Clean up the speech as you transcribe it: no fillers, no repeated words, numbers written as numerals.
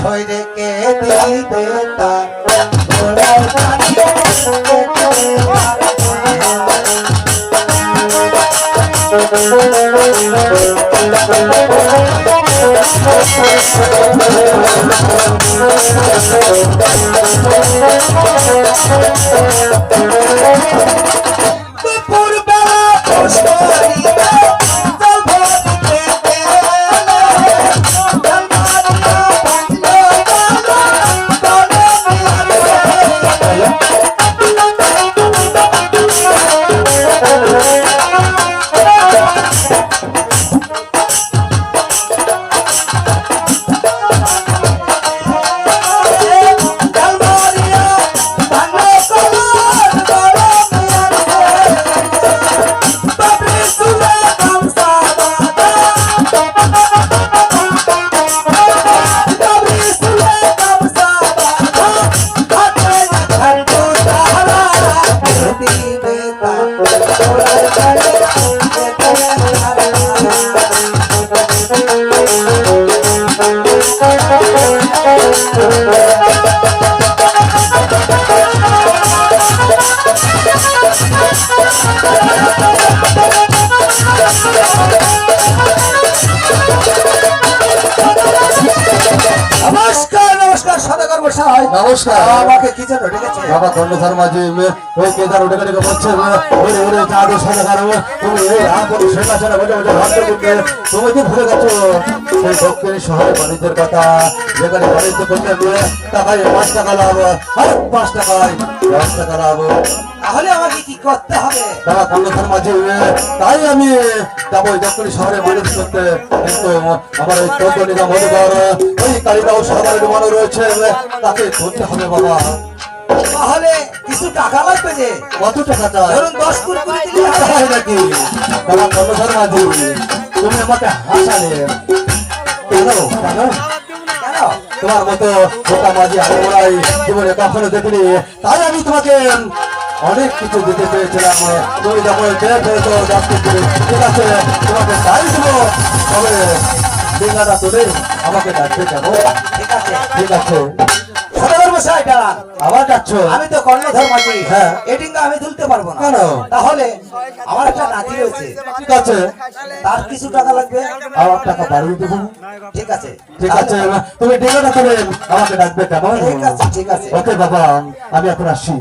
শরীরকে দিতে তার ঘোড়ার নমস্কার। আমাকে কি জন্য ডেকেছে? বাবা কর্ণধার মাঝে ওই কেদার উঠে গেলে বলছে ওরে ওরে চাঁদ সদাকার তুমি এই আপন শেখা ছেড়ে বলে বলে ভাগ্য করতে তুমি কি ভুলে গেছো সেই দক্ষিণ শহরে বাণিজ্যের কথা যেখানে বাণিজ্য করতে গিয়ে টাকায় 5 টাকা লাভ আর 5 টাকায় 10 টাকা লাভ। তাহলে আমাকে কি করতে হবে? বাবা কর্ণধার মাঝে তাই আমি যাবো দক্ষিণ শহরে বাণিজ্য করতে, কিন্তু আমার ওই চৌদ্দ নিগম মধুকর ওই কালিদাও সরকারের মানুষ রয়েছে তাকে ধরতে হবে বাবা। তাহলে কিছু টাকা লাগবে যে? কত টাকা চাই? ধরুন 10 কুড়ি দিলে হবে। হয় নাকি বাবা কর্ণধার মাঝি তুমি আমাকে হাসালে কেন কেন কেন? তোমার মতো বোকা মাঝি আলমোড়াই জীবনে কখনো দেখিনি, তাই আমি তোমাকে অনেক কিছু দিতে পেরেছিলাম। তুমি যখন পেয়েছো যাচ্ছি ঠিক আছে তোমাকে তাই দিব, তবে ডিঙ্গাটা তুলে আমাকে ডাকতে যাবো। ঠিক আছে ঠিক আছে সদাগর মশাই দাঁড়ান। আবার যাচ্ছ? আমি তো কর্ণধর মাঝি, হ্যাঁ। এই ডিঙ্গা আমি তুলতে পারবো না। কেন? তাহলে আমার একটা নাতি রয়েছে, ঠিক আছে তার কিছু টাকা লাগবে। আমার টাকা বাড়িয়ে দেবো। ঠিক আছে ঠিক আছে তুমি ডিঙ্গাটা তুলে আমাকে ডাকবে কেমন? ঠিক আছে ঠিক আছে। ওকে বাবা আমি এখন আসি।